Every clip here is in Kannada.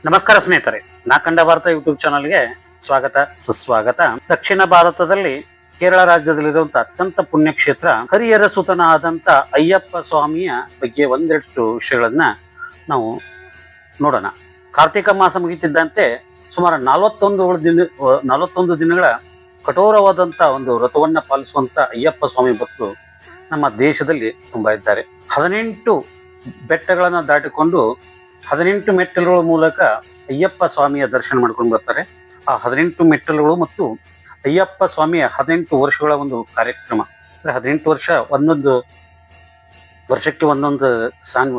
ನಮಸ್ಕಾರ ಸ್ನೇಹಿತರೆ, ನಾ ಕಂಡ ಭಾರತ ಯೂಟ್ಯೂಬ್ ಚಾನಲ್ಗೆ ಸ್ವಾಗತ ಸುಸ್ವಾಗತ. ದಕ್ಷಿಣ ಭಾರತದಲ್ಲಿ ಕೇರಳ ರಾಜ್ಯದಲ್ಲಿರುವಂತಹ ಅತ್ಯಂತ ಪುಣ್ಯಕ್ಷೇತ್ರ ಹರಿಹರ ಸುತನಾದಂತ ಅಯ್ಯಪ್ಪ ಸ್ವಾಮಿಯ ಬಗ್ಗೆ ಒಂದೆರಡು ವಿಷಯಗಳನ್ನ ನಾವು ನೋಡೋಣ. ಕಾರ್ತಿಕ ಮಾಸ ಮುಗಿತಿದ್ದಂತೆ ಸುಮಾರು 41 ದಿನಗಳ ಕಠೋರವಾದಂತ ಒಂದು ವ್ರತವನ್ನ ಪಾಲಿಸುವಂತ ಅಯ್ಯಪ್ಪ ಸ್ವಾಮಿ ಭಕ್ತರು ನಮ್ಮ ದೇಶದಲ್ಲಿ ತುಂಬಾ ಇದ್ದಾರೆ. 18 ಬೆಟ್ಟಗಳನ್ನ ದಾಟಿಕೊಂಡು 18 ಮೆಟ್ಟಲುಗಳ ಮೂಲಕ ಅಯ್ಯಪ್ಪ ಸ್ವಾಮಿಯ ದರ್ಶನ ಮಾಡ್ಕೊಂಡು ಬರ್ತಾರೆ. ಆ 18 ಮೆಟ್ಟಲುಗಳು ಮತ್ತು ಅಯ್ಯಪ್ಪ ಸ್ವಾಮಿಯ 18 ವರ್ಷಗಳ ಒಂದು ಕಾರ್ಯಕ್ರಮ. ಅಂದ್ರೆ 18 ವರ್ಷ ಒಂದೊಂದು ವರ್ಷಕ್ಕೆ ಒಂದೊಂದು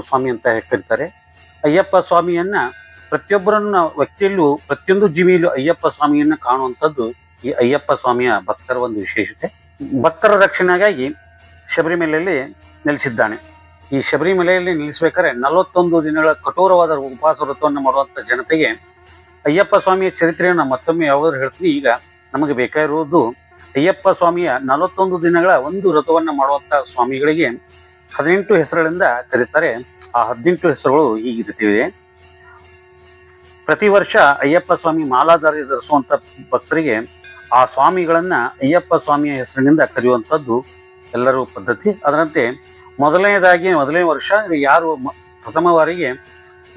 ಸ್ವಾಮಿ ಅಂತ ಕರೀತಾರೆ. ಅಯ್ಯಪ್ಪ ಸ್ವಾಮಿಯನ್ನ ಪ್ರತಿಯೊಬ್ಬರನ್ನ ವ್ಯಕ್ತಿಯಲ್ಲೂ ಪ್ರತಿಯೊಂದು ಜೀವಿಯಲ್ಲೂ ಅಯ್ಯಪ್ಪ ಸ್ವಾಮಿಯನ್ನ ಕಾಣುವಂಥದ್ದು ಈ ಅಯ್ಯಪ್ಪ ಸ್ವಾಮಿಯ ಭಕ್ತರ ಒಂದು ವಿಶೇಷತೆ. ಭಕ್ತರ ರಕ್ಷಣೆಗಾಗಿ ಶಬರಿಮಲೆಯಲ್ಲಿ ನೆಲೆಸಿದ್ದಾನೆ. ಈ ಶಬರಿಮಲೆಯಲ್ಲಿ ನಿಲ್ಲಿಸ್ಬೇಕಾದ್ರೆ 41 ದಿನಗಳ ಕಠೋರವಾದ ಉಪವಾಸ ವ್ರತವನ್ನು ಮಾಡುವಂತ ಜನತೆಗೆ ಅಯ್ಯಪ್ಪ ಸ್ವಾಮಿಯ ಚರಿತ್ರೆಯನ್ನು ಮತ್ತೊಮ್ಮೆ ಯಾವಾದರೂ ಹೇಳ್ತೀನಿ. ಈಗ ನಮಗೆ ಬೇಕಾಗಿರುವುದು ಅಯ್ಯಪ್ಪ ಸ್ವಾಮಿಯ 41 ದಿನಗಳ ಒಂದು ವ್ರತವನ್ನ ಮಾಡುವಂತ ಸ್ವಾಮಿಗಳಿಗೆ 18 ಹೆಸರುಗಳಿಂದ ಕರೀತಾರೆ. ಆ 18 ಹೆಸರುಗಳು ಹೀಗಿರುತ್ತಿವೆ. ಪ್ರತಿ ವರ್ಷ ಅಯ್ಯಪ್ಪ ಸ್ವಾಮಿ ಮಾಲಾಧಾರಿ ಧರಿಸುವಂತ ಭಕ್ತರಿಗೆ ಆ ಸ್ವಾಮಿಗಳನ್ನ ಅಯ್ಯಪ್ಪ ಸ್ವಾಮಿಯ ಹೆಸರಿನಿಂದ ಕರೆಯುವಂಥದ್ದು ಎಲ್ಲರೂ ಪದ್ಧತಿ. ಅದರಂತೆ ಮೊದಲನೇ ವರ್ಷ ಯಾರು ಪ್ರಥಮ ಬಾರಿಗೆ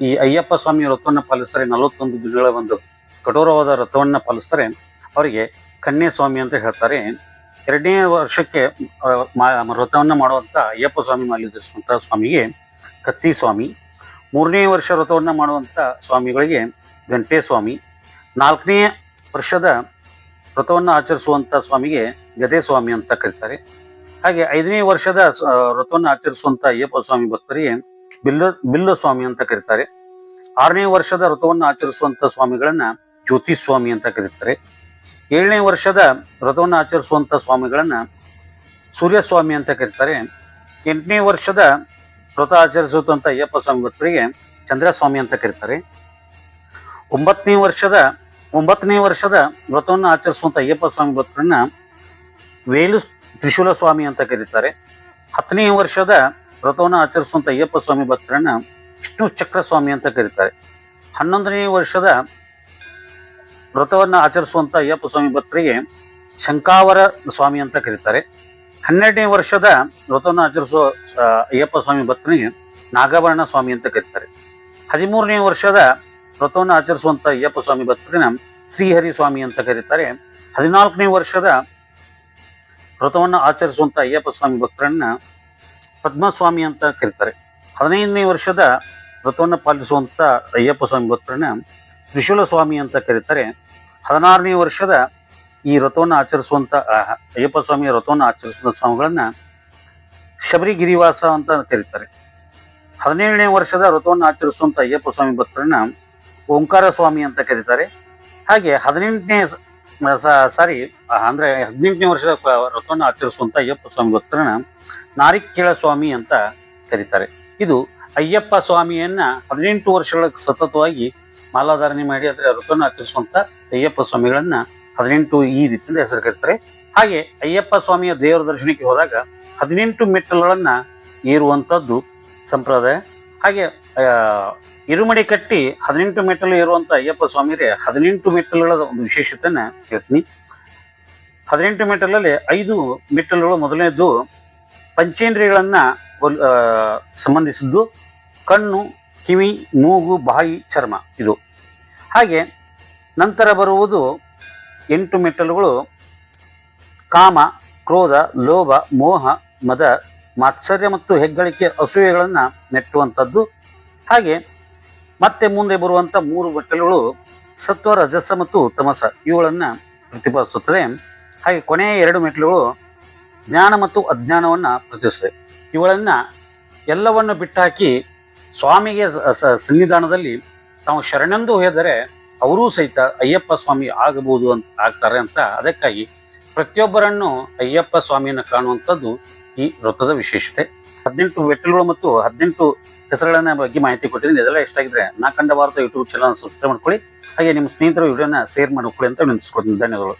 ಈ ಅಯ್ಯಪ್ಪ ಸ್ವಾಮಿ ವ್ರತವನ್ನ ಪಾಲಿಸ್ತಾರೆ, 41 ದಿನಗಳ ಒಂದು ಕಠೋರವಾದ ವ್ರತವನ್ನ ಪಾಲಿಸ್ತಾರೆ, ಅವರಿಗೆ ಕನ್ಯೆ ಸ್ವಾಮಿ ಅಂತ ಹೇಳ್ತಾರೆ. 2ನೇ ವರ್ಷಕ್ಕೆ ವ್ರತವನ್ನ ಮಾಡುವಂತ ಅಯ್ಯಪ್ಪ ಸ್ವಾಮಿ ಮಾಲೆ ಧರಿಸುವಂತ ಸ್ವಾಮಿಗೆ ಕತ್ತಿ ಸ್ವಾಮಿ. 3ನೇ ವರ್ಷ ವ್ರತವನ್ನ ಮಾಡುವಂತ ಸ್ವಾಮಿಗಳಿಗೆ ಗಂಟೆ ಸ್ವಾಮಿ. 4ನೇ ವರ್ಷದ ವ್ರತವನ್ನ ಆಚರಿಸುವಂತ ಸ್ವಾಮಿಗೆ ಗದೆ ಸ್ವಾಮಿ ಅಂತ ಕರೀತಾರೆ. ಹಾಗೆ 5ನೇ ವರ್ಷದ ವ್ರತವನ್ನು ಆಚರಿಸುವಂತ ಅಯ್ಯಪ್ಪ ಸ್ವಾಮಿ ಭಕ್ತರಿಗೆ ಬಿಲ್ಲು ಸ್ವಾಮಿ ಅಂತ ಕರೀತಾರೆ. 6ನೇ ವರ್ಷದ ವ್ರತವನ್ನು ಆಚರಿಸುವಂತ ಸ್ವಾಮಿಗಳನ್ನ ಜ್ಯೋತಿ ಸ್ವಾಮಿ ಅಂತ ಕರೀತಾರೆ. 7ನೇ ವರ್ಷದ ವ್ರತವನ್ನು ಆಚರಿಸುವಂತ ಸ್ವಾಮಿಗಳನ್ನ ಸೂರ್ಯಸ್ವಾಮಿ ಅಂತ ಕರೀತಾರೆ. 8ನೇ ವರ್ಷದ ವ್ರತ ಆಚರಿಸುವಂತ ಅಯ್ಯಪ್ಪ ಸ್ವಾಮಿ ಭಕ್ತರಿಗೆ ಚಂದ್ರಸ್ವಾಮಿ ಅಂತ ಕರೀತಾರೆ. 9ನೇ ವರ್ಷದ ವ್ರತವನ್ನು ಆಚರಿಸುವಂತ ಅಯ್ಯಪ್ಪ ಸ್ವಾಮಿ ಭಕ್ತರನ್ನ ವೇಲು ತ್ರಿಶೂಲ ಸ್ವಾಮಿ ಅಂತ ಕರೀತಾರೆ. 10ನೇ ವರ್ಷದ ವ್ರತವನ್ನು ಆಚರಿಸುವಂತ ಅಯ್ಯಪ್ಪ ಸ್ವಾಮಿ ಭಕ್ತರನ್ನ ವಿಷ್ಣು ಚಕ್ರ ಸ್ವಾಮಿ ಅಂತ ಕರೀತಾರೆ. 11ನೇ ವರ್ಷದ ವ್ರತವನ್ನ ಆಚರಿಸುವಂತ ಅಯ್ಯಪ್ಪ ಸ್ವಾಮಿ ಭಕ್ತರಿಗೆ ಶಂಕಾವರ ಸ್ವಾಮಿ ಅಂತ ಕರೀತಾರೆ. 12ನೇ ವರ್ಷದ ವ್ರತವನ್ನು ಆಚರಿಸುವ ಅಯ್ಯಪ್ಪ ಸ್ವಾಮಿ ಭಕ್ತರಿಗೆ ನಾಗಭರಣ ಸ್ವಾಮಿ ಅಂತ ಕರೀತಾರೆ. 13ನೇ ವರ್ಷದ ವ್ರತವನ್ನು ಆಚರಿಸುವಂತ ಅಯ್ಯಪ್ಪ ಸ್ವಾಮಿ ಭಕ್ತರನ್ನ ಶ್ರೀಹರಿ ಸ್ವಾಮಿ ಅಂತ ಕರೀತಾರೆ. 14ನೇ ವರ್ಷದ ವ್ರತವನ್ನು ಆಚರಿಸುವಂತ ಅಯ್ಯಪ್ಪ ಸ್ವಾಮಿ ಭಕ್ತರನ್ನ ಪದ್ಮಸ್ವಾಮಿ ಅಂತ ಕರೀತಾರೆ. 15ನೇ ವರ್ಷದ ವ್ರತವನ್ನು ಪಾಲಿಸುವಂತ ಅಯ್ಯಪ್ಪ ಸ್ವಾಮಿ ಭಕ್ತರನ್ನ ತ್ರಿಶೂಲ ಸ್ವಾಮಿ ಅಂತ ಕರೀತಾರೆ. 16ನೇ ವರ್ಷದ ಈ ವ್ರತವನ್ನು ಆಚರಿಸುವಂತ ಅಯ್ಯಪ್ಪ ಸ್ವಾಮಿಯ ವ್ರತವನ್ನು ಆಚರಿಸುವಂತ ಸ್ವಾಮಿಗಳನ್ನ ಶಬರಿಗಿರಿವಾಸ ಅಂತ ಕರೀತಾರೆ. 17ನೇ ವರ್ಷದ ವ್ರತವನ್ನು ಆಚರಿಸುವಂತ ಅಯ್ಯಪ್ಪ ಸ್ವಾಮಿ ಭಕ್ತರನ್ನ ಓಂಕಾರ ಸ್ವಾಮಿ ಅಂತ ಕರೀತಾರೆ. ಹಾಗೆ 18ನೇ ವರ್ಷದ ವ್ರತವನ್ನು ಆಚರಿಸುವಂತ ಅಯ್ಯಪ್ಪ ಸ್ವಾಮಿ ಭಕ್ತರನ್ನ ನಾರಿಕೇಳ ಸ್ವಾಮಿ ಅಂತ ಕರೀತಾರೆ. ಇದು ಅಯ್ಯಪ್ಪ ಸ್ವಾಮಿಯನ್ನ 18 ವರ್ಷಗಳ ಸತತವಾಗಿ ಮಾಲಾಧಾರಣೆ ಮಾಡಿ ಅದರ ವ್ರತವನ್ನು ಆಚರಿಸುವಂತ ಅಯ್ಯಪ್ಪ ಸ್ವಾಮಿಗಳನ್ನ 18 ಈ ರೀತಿಯಿಂದ ಹೆಸರು ಕರೀತಾರೆ. ಹಾಗೆ ಅಯ್ಯಪ್ಪ ಸ್ವಾಮಿಯ ದೇವರ ದರ್ಶನಕ್ಕೆ ಹೋದಾಗ 18 ಮೆಟ್ಟಲುಗಳನ್ನ ಏರುವಂತದ್ದು ಸಂಪ್ರದಾಯ. ಹಾಗೆ ಇರುಮಡಿ ಕಟ್ಟಿ 18 ಮೆಟ್ಟಲು ಏರುವಂತ ಅಯ್ಯಪ್ಪ ಸ್ವಾಮಿಗೆ 18 ಮೆಟ್ಟಲುಗಳ ಒಂದು ವಿಶೇಷತೆಯನ್ನ ಹೇಳ್ತೀನಿ. 18 ಮೆಟ್ಟಲಲ್ಲಿ 5 ಮೆಟ್ಟಲುಗಳು ಮೊದಲನೇದ್ದು ಪಂಚೇಂದ್ರಿಯಗಳನ್ನ ಸಂಬಂಧಿಸಿದ್ದು, ಕಣ್ಣು, ಕಿವಿ, ಮೂಗು, ಬಾಯಿ, ಚರ್ಮ ಇದು. ಹಾಗೆ ನಂತರ ಬರುವುದು 8 ಮೆಟ್ಟಲುಗಳು ಕಾಮ, ಕ್ರೋಧ, ಲೋಭ, ಮೋಹ, ಮದ, ಮಾತ್ಸರ್ಯ ಮತ್ತು ಹೆಗ್ಗಳಿಕೆ, ಅಸೂಯೆಗಳನ್ನ ನೆಟ್ಟುವಂಥದ್ದು. ಹಾಗೆ ಮತ್ತೆ ಮುಂದೆ ಬರುವಂತ 3 ಮೆಟ್ಟಲುಗಳು ಸತ್ವ, ರಜಸ್ಸ ಮತ್ತು ತಮಸ ಇವುಗಳನ್ನ ಪ್ರತಿಪಾದಿಸುತ್ತದೆ. ಹಾಗೆ ಕೊನೆಯ 2 ಮೆಟ್ಟಲುಗಳು ಜ್ಞಾನ ಮತ್ತು ಅಜ್ಞಾನವನ್ನ ಪ್ರತಿನಿಧಿಸುತ್ತದೆ. ಇವುಗಳನ್ನ ಎಲ್ಲವನ್ನು ಬಿಟ್ಟಾಕಿ ಸ್ವಾಮಿಗೆ ಸನ್ನಿಧಾನದಲ್ಲಿ ತಾವು ಶರಣೆಂದು ಹೋದರೆ ಅವರೂ ಸಹಿತ ಅಯ್ಯಪ್ಪ ಸ್ವಾಮಿ ಆಗಬಹುದು ಆಗ್ತಾರೆ ಅಂತ. ಅದಕ್ಕಾಗಿ ಪ್ರತಿಯೊಬ್ಬರನ್ನು ಅಯ್ಯಪ್ಪ ಸ್ವಾಮಿಯನ್ನು ಕಾಣುವಂಥದ್ದು ಈ ವ್ರತದ ವಿಶೇಷತೆ. 18 ಮೆಟ್ಟಲುಗಳು ಮತ್ತು 18 ಹೆಸರುಗಳನ್ನ ಬಗ್ಗೆ ಮಾಹಿತಿ ಕೊಟ್ಟಿದ್ದೀನಿ. ಇದೆಲ್ಲ ಇಷ್ಟ ಆಗಿದ್ರೆ ನಾ ಕಂಡ ಭಾರತ ಯೂಟ್ಯೂಬ್ ಚಾನಲ್ ಸಬ್ಸ್ಕ್ರೈಬ್ ಮಾಡ್ಕೊಳ್ಳಿ. ಹಾಗೆ ನಿಮ್ಮ ಸ್ನೇಹಿತರು ವಿಡಿಯೋನ ಶೇರ್ ಮಾಡ್ಕೊಳ್ಳಿ ಅಂತ ವಿನಂತಿಸ್ಕೊತೀನಿ. ಧನ್ಯವಾದಗಳು.